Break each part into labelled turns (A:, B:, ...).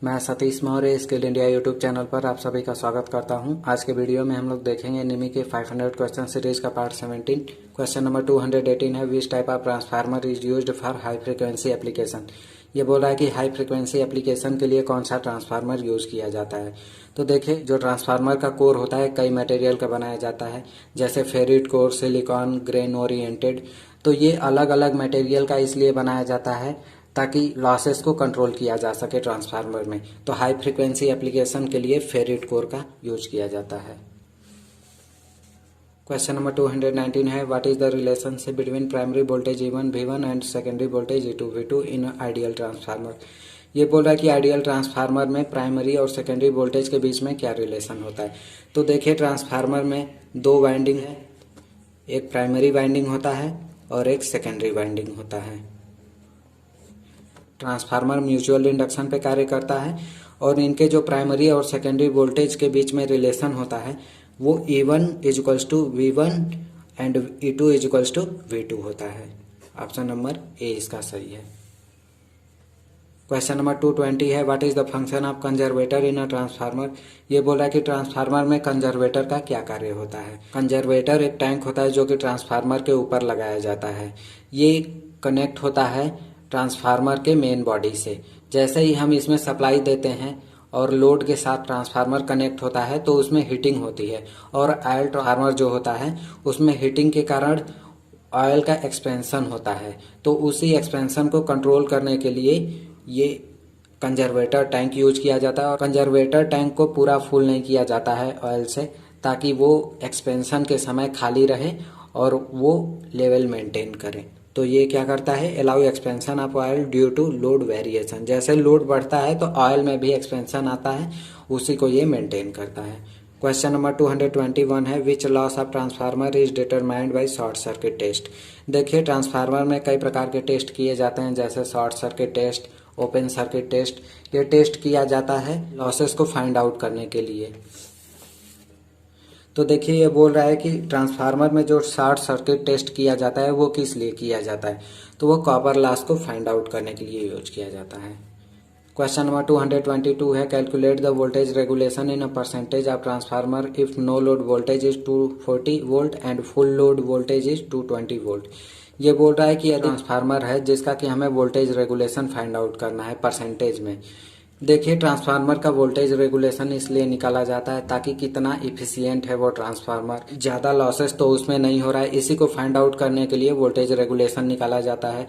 A: मैं Satish Maurya skill India YouTube channel पर आप सभी का स्वागत करता हूं। आज के वीडियो में हम लोग देखेंगे निमी के 500 क्वेश्चन सीरीज का पार्ट 17। क्वेश्चन नंबर 218 है, which type of transformer is used for high frequency application. ये बोल रहा है कि हाई फ्रीक्वेंसी एप्लीकेशन के लिए कौन सा ट्रांसफार्मर यूज किया जाता है। तो देखिए, जो ट्रांसफार्मर का कोर होता है कई मटेरियल का बनाया जाता है, जैसे फेरिट कोर, सिलिकॉन, ग्रेन ओरिएंटेड। तो ये अलग अलग मटेरियल का इसलिए बनाया जाता है ताकि लॉसेस को कंट्रोल किया जा सके ट्रांसफार्मर में। तो हाई फ्रीक्वेंसी एप्लीकेशन के लिए फेरिट कोर का यूज किया जाता है। क्वेश्चन नंबर 219 है, what is the relationship between primary voltage E1 V1 and secondary voltage E2 V2 in ideal transformer. ये बोल रहा है कि आइडियल ट्रांसफार्मर में प्राइमरी और सेकेंडरी वोल्टेज के बीच में क्या रिलेशन होता है। तो देखिए, ट्रांसफार्मर में दो वाइंडिंग है, एक प्राइमरी वाइंडिंग होता है और एक सेकेंडरी वाइंडिंग होता है। ट्रांसफार्मर म्यूचुअल इंडक्शन पे कार्य करता है और इनके जो प्राइमरी और सेकेंडरी वोल्टेज के बीच में रिलेशन होता है वो E1 equals to V1 and E2 equals to V2 होता है। ऑप्शन नंबर ए इसका सही है। क्वेश्चन नंबर 220 है, what is the function of conservator in a transformer. ये बोल रहा है कि ट्रांसफार्मर में कंजर्वेटर का क्या कार्य होता है। कंजर्वेटर एक टैंक होता है जो कि ट्रांसफार्मर के ऊपर लगाया जाता है। ये कनेक्ट होता है ट्रांसफार्मर के मेन बॉडी से। जैसे ही हम इसमें सप्लाई देते हैं और लोड के साथ ट्रांसफार्मर कनेक्ट होता है तो उसमें हीटिंग होती है, और ऑयल ट्रांसफार्मर जो होता है उसमें हीटिंग के कारण ऑयल का एक्सपेंशन होता है। तो उसी एक्सपेंशन को कंट्रोल करने के लिए ये कंजर्वेटर टैंक यूज किया जाता है। और कंजर्वेटर टैंक को पूरा फुल नहीं किया जाता है ऑयल से, ताकि वो एक्सपेंशन के समय खाली रहे और वो लेवल मेंटेन करे। तो ये क्या करता है, allow expansion of oil due to load variation. जैसे लोड बढ़ता है तो ऑयल में भी एक्सपेंशन आता है, उसी को ये मेंटेन करता है। क्वेश्चन नंबर 221 है, which loss of transformer is determined by short circuit test. देखिए, ट्रांसफार्मर में कई प्रकार के टेस्ट किए जाते हैं, जैसे short circuit test, open circuit test. ये टेस्ट किया जाता है लॉसेस को फाइंड आउट करने के लिए। तो देखिए, ये बोल रहा है कि ट्रांसफार्मर में जो शॉर्ट सर्किट टेस्ट किया जाता है वो किस लिए किया जाता है। तो वो कॉपर लॉस को फाइंड आउट करने के लिए यूज किया जाता है। क्वेश्चन नंबर 222 है, calculate the voltage regulation in a percentage of transformer if no load voltage is 240 volt and full load voltage is 220 volt. ये बोल रहा है कि यदि ट्रांसफार्मर है जिसका कि हमें वोल्टेज रेगुलेशन फाइंड आउट करना है परसेंटेज में। देखिए, ट्रांसफार्मर का वोल्टेज रेगुलेशन इसलिए निकाला जाता है ताकि कितना इफिशियंट है वो ट्रांसफार्मर, ज़्यादा लॉसेस तो उसमें नहीं हो रहा है, इसी को फाइंड आउट करने के लिए वोल्टेज रेगुलेशन निकाला जाता है।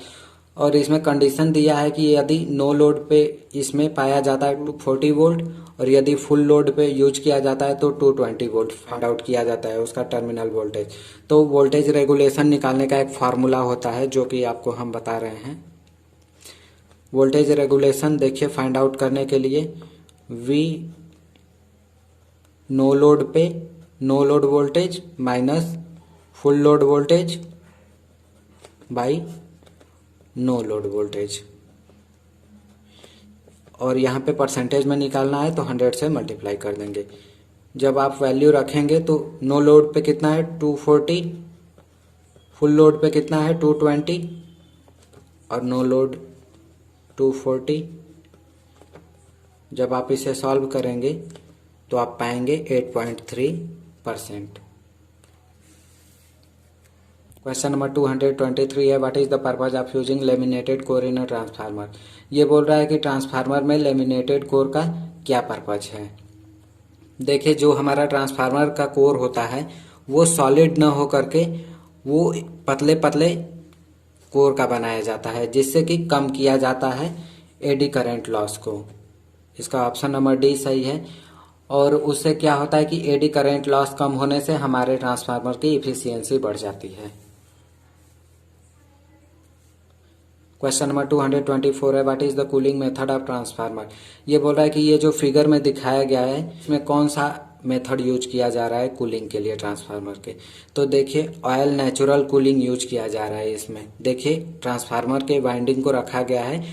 A: और इसमें कंडीशन दिया है कि यदि नो लोड पे इसमें पाया जाता है 240 वोल्ट और यदि फुल लोड पे यूज किया जाता है तो 220 वोल्ट फाइंड आउट किया जाता है उसका टर्मिनल वोल्टेज। तो वोल्टेज रेगुलेशन निकालने का एक फार्मूला होता है जो कि आपको हम बता रहे हैं। वोल्टेज रेगुलेशन देखिए, फाइंड आउट करने के लिए V नो लोड पे no load voltage minus full load voltage by no load voltage, और यहाँ पे परसेंटेज में निकालना है तो 100 से मल्टीप्लाई कर देंगे। जब आप वैल्यू रखेंगे तो नो लोड पे कितना है 240, फुल लोड पे कितना है 220 और नो लोड 240। जब आप इसे सॉल्व करेंगे तो आप पाएंगे 8.3%। क्वेश्चन नंबर 223 है, what is the purpose of using laminated core in a transformer. ये बोल रहा है कि ट्रांसफार्मर में लेमिनेटेड कोर का क्या पर्पज है। देखिए, जो हमारा ट्रांसफार्मर का कोर होता है वो सॉलिड न हो करके वो पतले पतले कोर का बनाया जाता है, जिससे कि कम किया जाता है एडी करंट लॉस को। इसका ऑप्शन नंबर डी सही है। और उससे क्या होता है कि एडी करंट लॉस कम होने से हमारे ट्रांसफार्मर की इफिशियंसी बढ़ जाती है। क्वेश्चन नंबर 224 है, what is the cooling method of transformer. ये बोल रहा है कि ये जो फिगर में दिखाया गया है इसमें कौन सा मेथड यूज किया जा रहा है कूलिंग के लिए ट्रांसफार्मर के। तो देखिए, ऑयल नेचुरल कूलिंग यूज किया जा रहा है इसमें। देखिए, ट्रांसफार्मर के वाइंडिंग को रखा गया है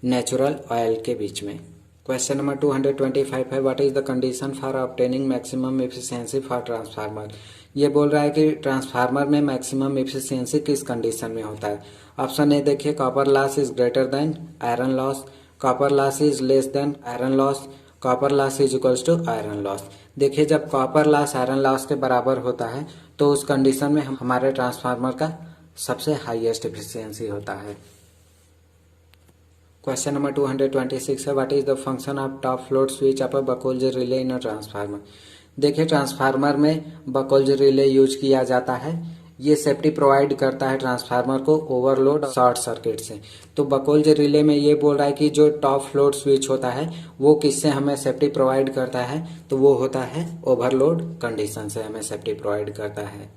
A: नेचुरल ऑयल के बीच में। क्वेश्चन नंबर 225 है, what is the condition for obtaining maximum efficiency for transformer. ये बोल रहा है कि ट्रांसफार्मर में मैक्सिमम एफिशिएंसी किस कंडीशन में होता है। ऑप्शन ए देखिए, copper loss is greater than iron loss, copper loss is less than iron loss, copper loss is equals to iron loss. देखिए जब कॉपर लॉस आयरन लॉस के बराबर होता है तो उस कंडीशन में हमारे ट्रांसफार्मर का सबसे हाईएस्ट एफिशिएंसी होता है। क्वेश्चन नंबर 226 है, what is the function of top float switch of a Buchholz relay in a transformer. देखिए ट्रांसफार्मर में बकोल्ज रिले यूज किया जाता है। ये सेफ्टी प्रोवाइड करता है ट्रांसफार्मर को ओवरलोड शॉर्ट सर्किट से। तो बकोल्ज रिले में ये बोल रहा है कि जो टॉप फ्लोट स्विच होता है वो किससे हमें सेफ्टी प्रोवाइड करता है, तो वो होता है ओवरलोड कंडीशन से हमें सेफ्टी प्रोवाइड करता है।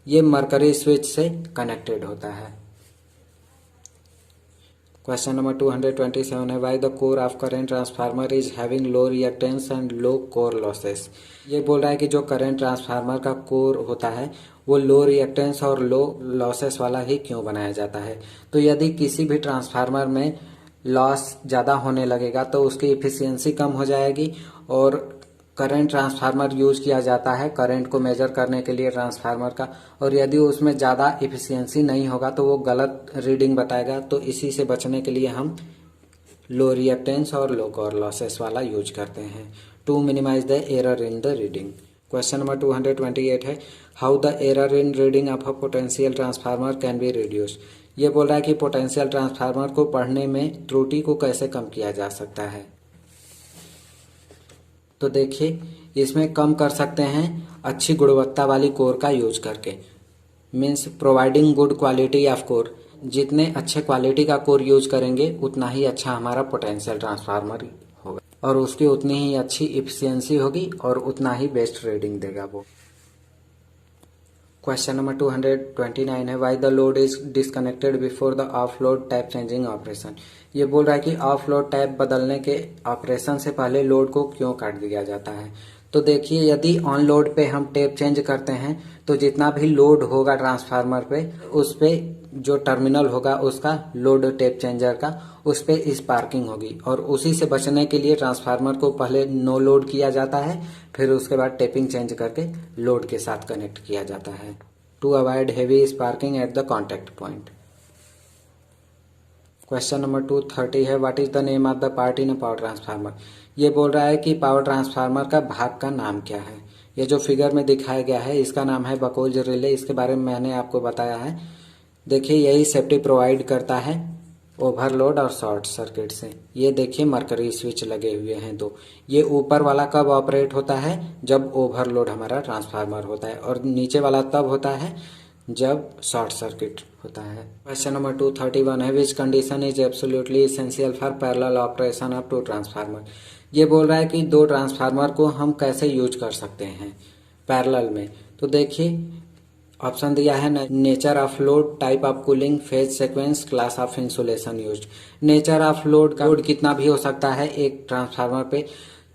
A: ये मरकरी स्विच से कनेक्टेड होता है। क्वेश्चन नंबर 227 है, why the core of current transformer is having low reactance and low core losses. ये बोल रहा है कि जो करंट ट्रांसफार्मर का कोर होता है वो लो रिएक्टेंस और लो लॉसेस वाला ही क्यों बनाया जाता है। तो यदि किसी भी ट्रांसफार्मर में लॉस ज़्यादा होने लगेगा तो उसकी इफिशियंसी कम हो जाएगी। और करंट ट्रांसफार्मर यूज किया जाता है करंट को मेजर करने के लिए ट्रांसफार्मर का, और यदि उसमें ज़्यादा इफिशियंसी नहीं होगा तो वो गलत रीडिंग बताएगा। तो इसी से बचने के लिए हम लो रिएक्टेंस और लो कोर लॉसेस वाला यूज करते हैं to minimize the error in the reading. Question number 228 है, how the error in reading of a potential transformer can be reduced. ये बोल रहा है कि पोटेंशियल ट्रांसफार्मर को पढ़ने में त्रुटि को कैसे कम किया जा सकता है। तो देखिए इसमें कम कर सकते हैं अच्छी गुणवत्ता वाली कोर का यूज करके, means providing good quality of core. जितने अच्छे क्वालिटी का कोर यूज करेंगे उतना ही अच्छा हमारा पोटेंशियल ट्रांसफार्मर होगा और उसकी उतनी ही अच्छी इफिशियंसी होगी और उतना ही बेस्ट रीडिंग देगा वो। क्वेश्चन नंबर 229 है, why the load is disconnected before the of load tap changing operation. ये बोल रहा है कि ऑफ लोड टैप बदलने के ऑपरेशन से पहले लोड को क्यों काट दिया जाता है। तो देखिए यदि ऑन लोड पे हम टैप चेंज करते हैं तो जितना भी लोड होगा ट्रांसफार्मर पे उस पे जो टर्मिनल होगा उसका लोड टैप चेंजर का उस पे स्पार्किंग होगी, और उसी से बचने के लिए ट्रांसफार्मर को पहले नो लोड किया जाता है, फिर उसके बाद टेपिंग चेंज करके लोड के साथ कनेक्ट किया जाता है to avoid heavy sparking at the contact point. Question number 230 है, what is the name of the part in a power transformer. ये बोल रहा है कि पावर ट्रांसफार्मर का भाग का नाम क्या है। ये जो फिगर में दिखाया गया है इसका नाम है बकोल्ज रिले। इसके बारे में मैंने आपको बताया है। देखिए यही सेफ्टी प्रोवाइड करता है ओवरलोड और शॉर्ट सर्किट से। ये देखिए मरकरी स्विच लगे हुए हैं दो। ये ऊपर वाला कब ऑपरेट होता है, जब ओवरलोड हमारा ट्रांसफार्मर होता है, और नीचे वाला तब होता है जब शॉर्ट सर्किट होता है। क्वेश्चन नंबर 231 है, which condition is absolutely essential for parallel operation of two transformer. ये बोल रहा है कि दो ट्रांसफार्मर को हम कैसे यूज कर सकते हैं पैरेलल में। तो देखिए ऑप्शन दिया है nature of load, type of cooling, phase sequence, class of insulation used. Nature of load का लोड कितना भी हो सकता है एक ट्रांसफार्मर पे।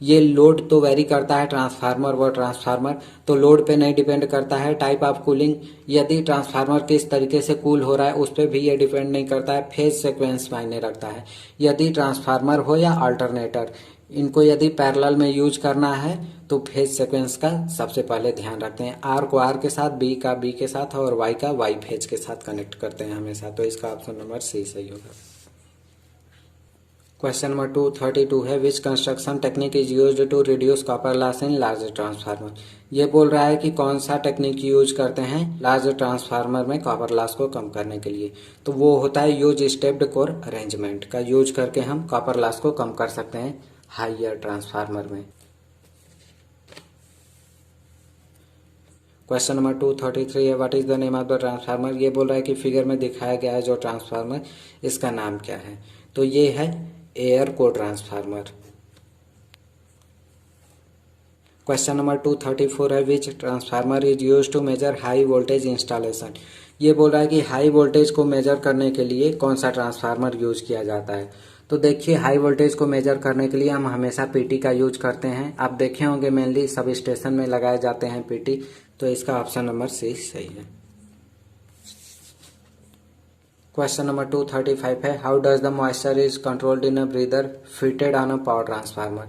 A: ये लोड तो वेरी करता है ट्रांसफार्मर व ट्रांसफार्मर, तो लोड पे नहीं डिपेंड करता है। टाइप ऑफ कूलिंग, यदि ट्रांसफार्मर किस तरीके से कूल हो रहा है उस पर भी ये डिपेंड नहीं करता है। फेज सीक्वेंस मायने रखता है, यदि ट्रांसफार्मर हो या अल्टरनेटर, इनको यदि पैरेलल में यूज करना है तो फेज सीक्वेंस का सबसे पहले ध्यान रखते हैं। आर को आर के साथ, बी का बी के साथ और वाई का वाई फेज के साथ कनेक्ट करते हैं हमेशा। तो इसका ऑप्शन नंबर सी सही होगा। क्वेश्चन नंबर 232 है, which construction technique is used to reduce copper loss in large transformer. ये बोल रहा है कि कौन सा टेक्निक यूज करते हैं लार्ज ट्रांसफार्मर में कॉपर लॉस को कम करने के लिए। तो वो होता है यूज स्टेप्ड कोर अरेंजमेंट का यूज करके हम कॉपर लॉस को कम कर सकते हैं हाइयर ट्रांसफार्मर में। क्वेश्चन नंबर 233 है, what is the name of the transformer. ये बोल रहा है कि फिगर में दिखाया गया है जो ट्रांसफार्मर इसका नाम क्या है। तो ये है एयर को ट्रांसफार्मर। क्वेश्चन नंबर 234 है, which transformer is used to measure high voltage installation. ये बोल रहा है कि हाई वोल्टेज को मेजर करने के लिए कौन सा ट्रांसफार्मर यूज किया जाता है। तो देखिए हाई वोल्टेज को मेजर करने के लिए हम हमेशा पीटी का यूज करते हैं। आप देखे होंगे मेनली सब स्टेशन में लगाए जाते हैं पीटी। तो इसका ऑप्शन नंबर सी सही है। क्वेश्चन नंबर 235 है, how does the moisture is controlled in a breather fitted on a power transformer.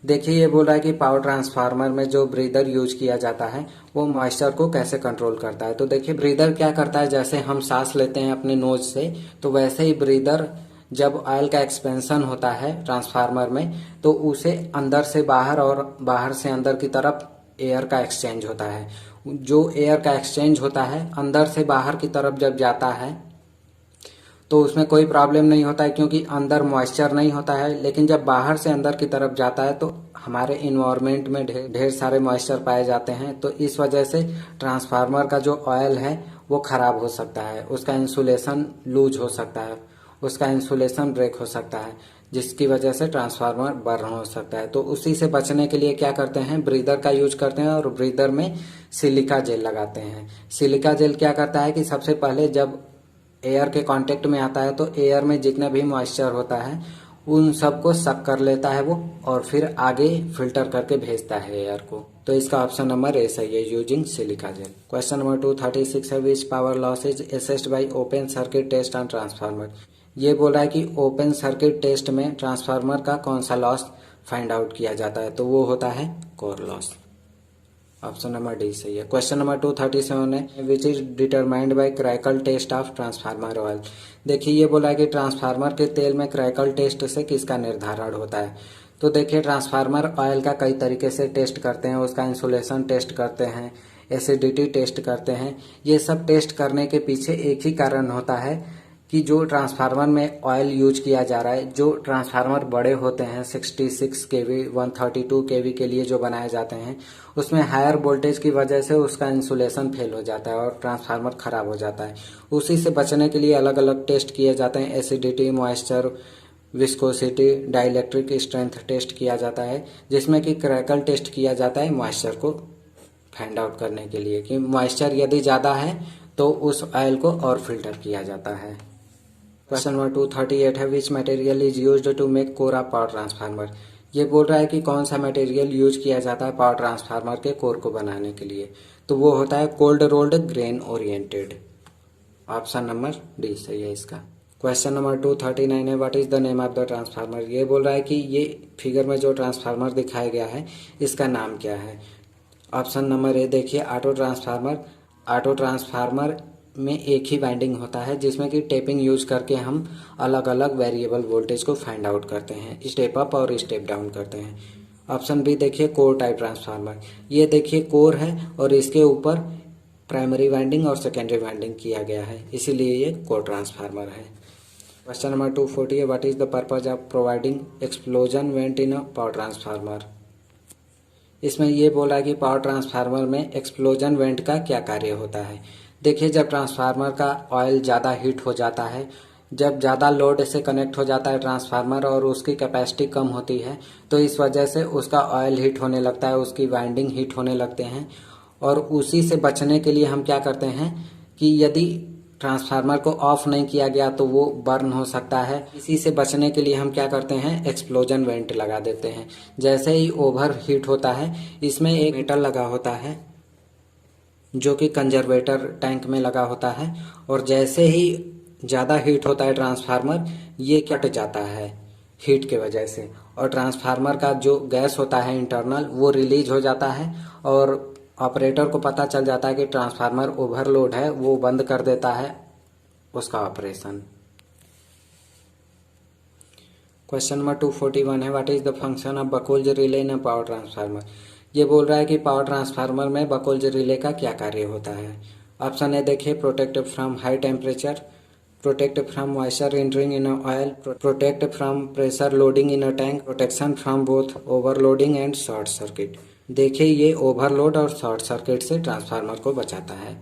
A: देखिए ये बोल रहा है कि पावर ट्रांसफार्मर में जो ब्रीदर यूज किया जाता है वो मॉइस्चर को कैसे कंट्रोल करता है। तो देखिए ब्रीदर क्या करता है, जैसे हम सांस लेते हैं अपने नोज से तो वैसे ही ब्रीदर जब ऑयल का एक्सपेंशन होता है ट्रांसफार्मर में तो उसे अंदर से बाहर और बाहर से अंदर की तरफ एयर का एक्सचेंज होता है। जो एयर का एक्सचेंज होता है अंदर से बाहर की तरफ जब जाता है तो उसमें कोई प्रॉब्लम नहीं होता है, क्योंकि अंदर मॉइस्चर नहीं होता है। लेकिन जब बाहर से अंदर की तरफ जाता है तो हमारे इन्वायरमेंट में ढेर सारे मॉइस्चर पाए जाते हैं, तो इस वजह से ट्रांसफार्मर का जो ऑयल है वो खराब हो सकता है, उसका इंसुलेशन लूज हो सकता है, उसका इंसुलेशन ब्रेक हो सकता है, जिसकी वजह से ट्रांसफार्मर बर्न हो सकता है। तो उसी से बचने के लिए क्या करते हैं, ब्रीदर का यूज करते हैं और ब्रीदर में सिलिका जेल लगाते हैं। सिलिका जेल क्या करता है कि सबसे पहले जब एयर के कांटेक्ट में आता है तो एयर में जितना भी मॉइस्चर होता है उन सबको सक कर लेता है वो, और फिर आगे फिल्टर करके भेजता है एयर को। तो इसका ऑप्शन नंबर ए सही है, using silica gel. Question number 236 है, which power loss is assessed by open circuit test on transformer. ये बोल रहा है कि ओपन सर्किट टेस्ट में ट्रांसफार्मर का कौन सा लॉस फाइंड आउट किया जाता है, तो वो होता है core loss. Option number D सही है। क्वेश्चन नंबर 237 है, which is determined by crackle test of transformer oil. देखिए ये बोला है कि ट्रांसफार्मर के तेल में क्रैकल टेस्ट से किसका निर्धारण होता है। तो देखिए ट्रांसफार्मर ऑयल का कई तरीके से टेस्ट करते हैं, उसका इंसुलेशन टेस्ट करते हैं, एसिडिटी टेस्ट करते हैं। ये सब टेस्ट करने के पीछे एक ही कारण होता है कि जो ट्रांसफार्मर में ऑयल यूज किया जा रहा है, जो ट्रांसफार्मर बड़े होते हैं 66 केवी 132 केवी के लिए जो बनाए जाते हैं, उसमें हायर वोल्टेज की वजह से उसका इंसुलेशन फेल हो जाता है और ट्रांसफार्मर खराब हो जाता है। उसी से बचने के लिए अलग अलग टेस्ट किए जाते हैं, acidity, moisture, viscosity, dielectric strength test किया जाता है, जिसमें कि क्रैकल टेस्ट किया जाता है मॉइस्चर को फाइंड आउट करने के लिए कि मॉइस्चर यदि ज़्यादा है तो उस ऑयल को और फिल्टर किया जाता है। क्वेश्चन नंबर 238 है, which material is used to make core of power transformer. ये बोल रहा है कि कौन सा मटेरियल यूज किया जाता है पावर ट्रांसफार्मर के कोर को बनाने के लिए, तो वो होता है cold rolled grain oriented. Option number D सही है इसका। क्वेश्चन नंबर 239 है, what is the name of the transformer. ये बोल रहा है कि ये फिगर में जो ट्रांसफार्मर दिखाया गया है इसका नाम क्या है। ऑप्शन नंबर ए देखिए, ऑटो ट्रांसफार्मर। ऑटो ट्रांसफार्मर में एक ही वाइंडिंग होता है जिसमें कि टेपिंग यूज करके हम अलग अलग वेरिएबल वोल्टेज को फाइंड आउट करते हैं, स्टेप अप और स्टेप डाउन करते हैं। ऑप्शन बी देखिए, कोर टाइप ट्रांसफार्मर। ये देखिए कोर है और इसके ऊपर प्राइमरी वाइंडिंग और सेकेंडरी वाइंडिंग किया गया है, इसीलिए ये कोर ट्रांसफार्मर है। क्वेश्चन नंबर 240 है, what is the purpose of providing explosion went in a power transformer. इसमें ये बोला कि पावर ट्रांसफार्मर में एक्सप्लोजन वेंट का क्या कार्य होता है। देखिए जब ट्रांसफार्मर का ऑयल ज़्यादा हीट हो जाता है, जब ज़्यादा लोड से कनेक्ट हो जाता है ट्रांसफार्मर और उसकी कैपेसिटी कम होती है, तो इस वजह से उसका ऑयल हीट होने लगता है, उसकी वाइंडिंग हीट होने लगते हैं। और उसी से बचने के लिए हम क्या करते हैं कि यदि ट्रांसफार्मर को ऑफ नहीं किया गया तो वो बर्न हो सकता है। इसी से बचने के लिए हम क्या करते हैं, एक्सप्लोजन वेंट लगा देते हैं। जैसे ही ओवर हीट होता है, इसमें एक मेटल लगा होता है जो कि कंजर्वेटर टैंक में लगा होता है, और जैसे ही ज़्यादा हीट होता है ट्रांसफार्मर, ये कट जाता है हीट के वजह से, और ट्रांसफार्मर का जो गैस होता है इंटरनल वो रिलीज हो जाता है, और ऑपरेटर को पता चल जाता है कि ट्रांसफार्मर ओवरलोड है, वो बंद कर देता है उसका ऑपरेशन। क्वेश्चन नंबर 241 है, what is the function of Buchholz relay in a power transformer. ये बोल रहा है कि पावर ट्रांसफार्मर में बकोल्ज रिले का क्या कार्य होता है। ऑप्शन ए देखिए, protect from high temperature, protect from moisture entering in oil, protect from pressure loading in a tank, protection from both overloading and short circuit. देखिए ये ओवरलोड और शॉर्ट सर्किट से ट्रांसफार्मर को बचाता है।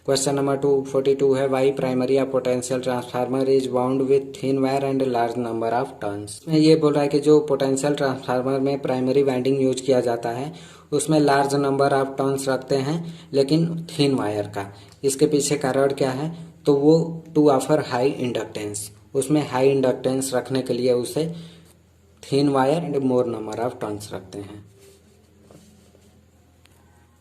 A: क्वेश्चन नंबर 242 है, why primary of potential transformer is bound with thin wire and large number of turns. ये बोल रहा है कि जो पोटेंशियल ट्रांसफार्मर में प्राइमरी वाइंडिंग यूज किया जाता है उसमें लार्ज नंबर ऑफ टर्न्स रखते हैं, लेकिन थिन वायर का। इसके पीछे कारण क्या है, तो वो टू ऑफर हाई इंडक्टेंस, उसमें हाई इंडक्टेंस रखने के लिए उसे thin wire and more number of turns रखते हैं।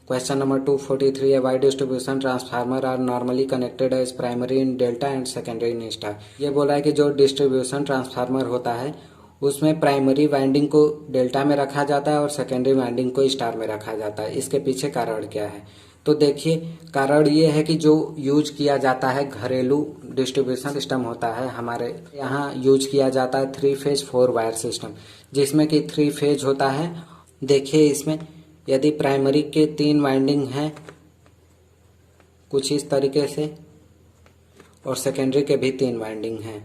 A: क्वेश्चन नंबर 243 है, why distribution transformer are normally connected as primary in delta and secondary in star. ये बोला है कि जो डिस्ट्रीब्यूशन ट्रांसफार्मर होता है उसमें प्राइमरी वाइंडिंग को डेल्टा में रखा जाता है और सेकेंडरी वाइंडिंग को स्टार में रखा जाता है। इसके पीछे कारण क्या है, तो देखिए कारण ये है कि जो यूज किया जाता है घरेलू डिस्ट्रीब्यूशन सिस्टम होता है, हमारे यहाँ यूज किया जाता है 3 फेज 4 वायर सिस्टम, जिसमें कि 3 फेज होता है। देखिए इसमें यदि प्राइमरी के 3 वाइंडिंग हैं कुछ इस तरीके से, और सेकेंडरी के भी 3 वाइंडिंग हैं।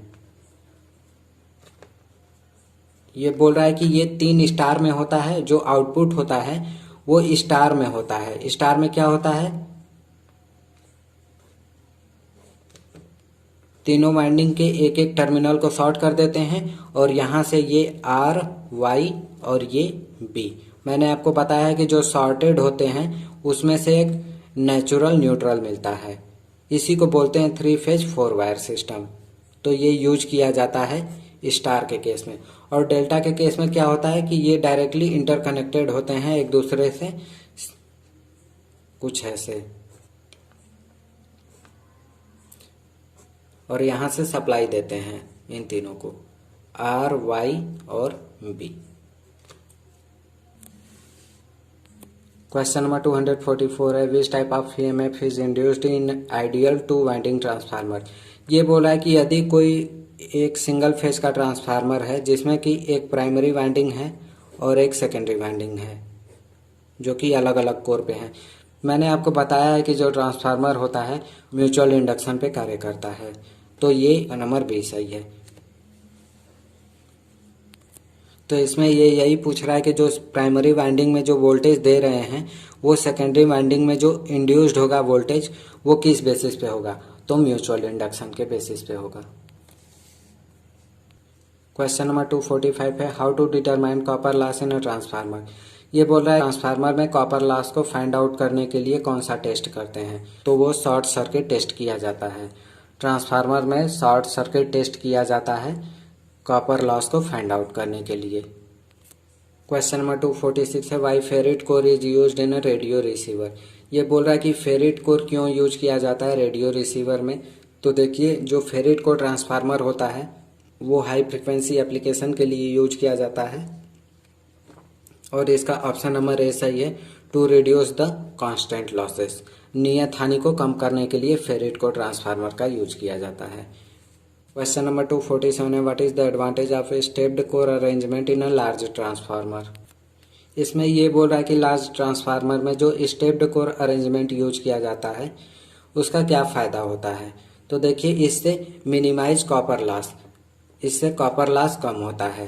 A: ये बोल रहा है कि ये 3 स्टार में होता है, जो आउटपुट होता है वो स्टार में होता है। स्टार में क्या होता है, तीनों वाइंडिंग के एक एक टर्मिनल को शॉर्ट कर देते हैं और यहाँ से ये R, Y और ये B। मैंने आपको बताया है कि जो शॉर्टेड होते हैं उसमें से एक नेचुरल न्यूट्रल मिलता है, इसी को बोलते हैं 3 फेज 4 वायर सिस्टम। तो ये यूज किया जाता है स्टार के केस में। और डेल्टा के केस में क्या होता है कि ये डायरेक्टली इंटरकनेक्टेड होते हैं एक दूसरे से, कुछ ऐसे, और यहाँ से सप्लाई देते हैं इन तीनों को, R, Y और B। क्वेश्चन नंबर 244 है, which type of EMF is induced in ideal 2 winding transformer. ये बोला है कि यदि कोई एक सिंगल फेज का ट्रांसफार्मर है जिसमें कि एक प्राइमरी वाइंडिंग है और एक सेकेंडरी वाइंडिंग है जो कि अलग अलग कोर पे हैं। मैंने आपको बताया है कि जो ट्रांसफार्मर होता है म्यूचुअल इंडक्शन पे कार्य करता है, तो ये नंबर 20 सही है। तो इसमें ये यही पूछ रहा है कि जो प्राइमरी वाइंडिंग में जो वोल्टेज दे रहे हैं वो सेकेंडरी वाइंडिंग में जो इंड्यूस्ड होगा वोल्टेज वो किस बेसिस पे होगा, तो म्यूचुअल इंडक्शन के बेसिस पे होगा। क्वेश्चन नंबर 245 है, how to determine copper loss in a transformer. ये बोल रहा है ट्रांसफार्मर में कॉपर लॉस को फाइंड आउट करने के लिए कौन सा टेस्ट करते हैं, तो वो शॉर्ट सर्किट टेस्ट किया जाता है। ट्रांसफार्मर में शॉर्ट सर्किट टेस्ट किया जाता है कॉपर लॉस को फाइंड आउट करने के लिए। क्वेश्चन नंबर 246 है, why ferrite core is used in a radio receiver. ये बोल रहा है कि फेरिट कोर क्यों यूज किया जाता है रेडियो रिसीवर में। तो देखिए जो फेरिट कोर ट्रांसफार्मर होता है वो हाई फ्रिक्वेंसी एप्लीकेशन के लिए यूज किया जाता है, और इसका ऑप्शन नंबर ए सही है, to reduce the constant losses. नियत हानि को कम करने के लिए फेरिट कोर ट्रांसफार्मर का यूज किया जाता है। क्वेश्चन नंबर 247 है, what is the advantage of a stepped core arrangement in a large transformer. इसमें ये बोल रहा है कि लार्ज ट्रांसफार्मर में जो स्टेप्ड कोर अरेंजमेंट यूज किया जाता है उसका क्या फ़ायदा होता है। तो देखिए इससे मिनिमाइज कॉपर लॉस, इससे कॉपर लॉस कम होता है।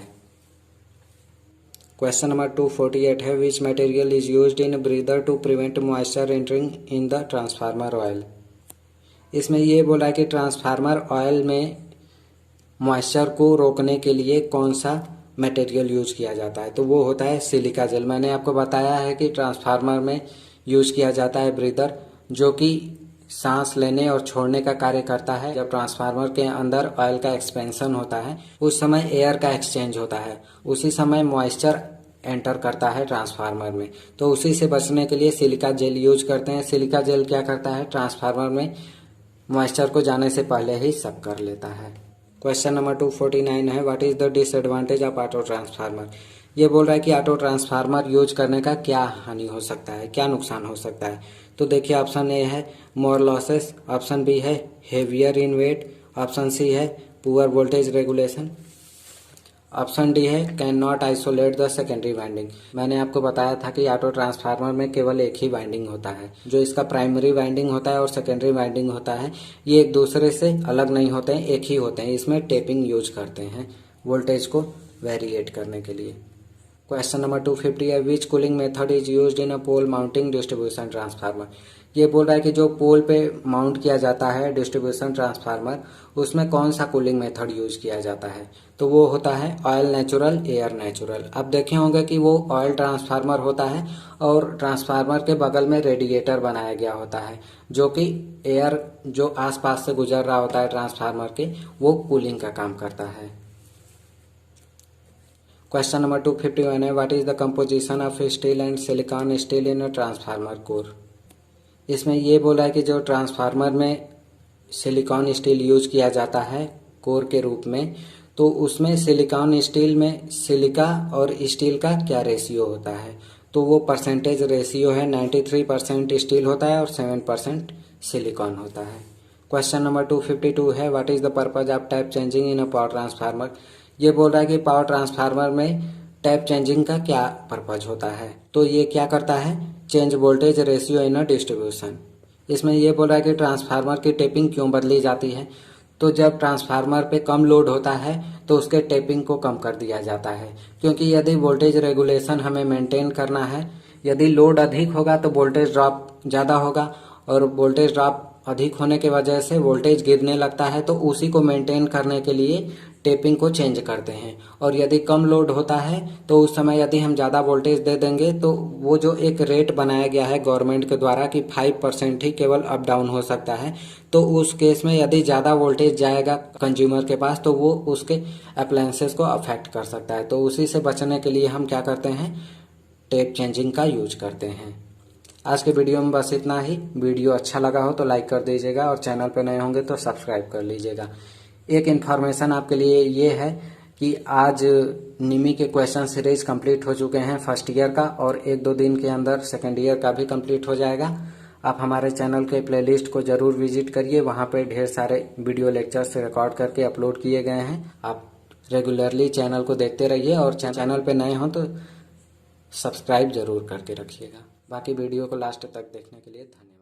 A: क्वेश्चन नंबर 248 है, which material is used in breather to prevent moisture entering in the transformer oil. इसमें ये बोला है कि ट्रांसफार्मर ऑयल में मॉइस्चर को रोकने के लिए कौन सा मटेरियल यूज किया जाता है, तो वो होता है सिलिका जेल। मैंने आपको बताया है कि ट्रांसफार्मर में यूज किया जाता है ब्रीदर, जो कि सांस लेने और छोड़ने का कार्य करता है। जब ट्रांसफार्मर के अंदर ऑयल का एक्सपेंशन होता है उस समय एयर का एक्सचेंज होता है, उसी समय मॉइस्चर एंटर करता है ट्रांसफार्मर में, तो उसी से बचने के लिए सिलिका जेल यूज करते हैं। सिलिका जेल क्या करता है, ट्रांसफार्मर में मॉइस्चर को जाने से पहले ही सक कर लेता है। क्वेश्चन नंबर 249 है, what is the disadvantage of auto transformer. ये बोल रहा है कि ऑटो ट्रांसफार्मर यूज करने का क्या हानि हो सकता है, क्या नुकसान हो सकता है। तो देखिए ऑप्शन ए है मोर लॉसेस, ऑप्शन बी है heavier in weight, option C है poor voltage regulation, option D है can not isolate the secondary winding. मैंने आपको बताया था कि ऑटो ट्रांसफार्मर में केवल एक ही वाइंडिंग होता है, जो इसका प्राइमरी वाइंडिंग होता है और सेकेंडरी वाइंडिंग होता है ये एक दूसरे से अलग नहीं होते हैं, एक ही होते हैं। इसमें टेपिंग यूज करते हैं वोल्टेज को वेरिएट करने के लिए। क्वेश्चन नंबर 250 है, which cooling method is used in a pole mounting distribution transformer. ये बोल रहा है कि जो पोल पे माउंट किया जाता है डिस्ट्रीब्यूशन ट्रांसफार्मर उसमें कौन सा कूलिंग मेथड यूज किया जाता है, तो वो होता है ऑयल नेचुरल, एयर नेचुरल। अब देखे होंगे कि वो ऑयल ट्रांसफार्मर होता है और ट्रांसफार्मर के बगल में रेडिएटर बनाया गया होता है, जो कि एयर जो आसपास से गुजर रहा होता है ट्रांसफार्मर के वो कूलिंग का काम करता है। क्वेश्चन नंबर 251 है, what is the composition of steel and silicon steel in a transformer core. इसमें ये बोला है कि जो ट्रांसफार्मर में सिलिकॉन स्टील यूज किया जाता है कोर के रूप में, तो उसमें सिलिकॉन स्टील में सिलिका और स्टील का क्या रेशियो होता है, तो वो परसेंटेज रेशियो है 93% स्टील होता है और 7% सिलिकॉन होता है। क्वेश्चन नंबर 252 है, what is the purpose of tap changing in a power transformer. ये बोल रहा है कि पावर ट्रांसफार्मर में टैप चेंजिंग का क्या पर्पज होता है। तो ये क्या करता है, change voltage ratio in a distribution. इसमें ये बोल रहा है कि ट्रांसफार्मर की टेपिंग क्यों बदली जाती है। तो जब ट्रांसफार्मर पे कम लोड होता है तो उसके टेपिंग को कम कर दिया जाता है, क्योंकि यदि वोल्टेज रेगुलेशन हमें मेंटेन करना है, यदि लोड अधिक होगा तो वोल्टेज ड्रॉप ज़्यादा होगा, और वोल्टेज ड्रॉप अधिक होने की वजह से वोल्टेज गिरने लगता है। तो उसी को मेंटेन करने के लिए टेपिंग को चेंज करते हैं। और यदि कम लोड होता है तो उस समय यदि हम ज़्यादा वोल्टेज दे देंगे तो वो जो एक रेट बनाया गया है गवर्नमेंट के द्वारा कि 5% ही केवल अप डाउन हो सकता है, तो उस केस में यदि ज़्यादा वोल्टेज जाएगा कंज्यूमर के पास तो वो उसके अप्लायंसेस को अफेक्ट कर सकता है। तो उसी से बचने के लिए हम क्या करते हैं, टेप चेंजिंग का यूज करते हैं। आज के वीडियो में बस इतना ही। वीडियो अच्छा लगा हो तो लाइक कर दीजिएगा और चैनल पर नए होंगे तो सब्सक्राइब कर लीजिएगा। एक इन्फॉर्मेशन आपके लिए ये है कि आज निमी के क्वेश्चन सीरीज कंप्लीट हो चुके हैं फर्स्ट ईयर का, और 1-2 दिन के अंदर सेकेंड ईयर का भी कंप्लीट हो जाएगा। आप हमारे चैनल के प्लेलिस्ट को ज़रूर विजिट करिए, वहाँ पे ढेर सारे वीडियो लेक्चर्स रिकॉर्ड करके अपलोड किए गए हैं। आप रेगुलरली चैनल को देखते रहिए और चैनल पे नए हों तो सब्सक्राइब ज़रूर करके रखिएगा। बाकी वीडियो को लास्ट तक देखने के लिए धन्यवाद।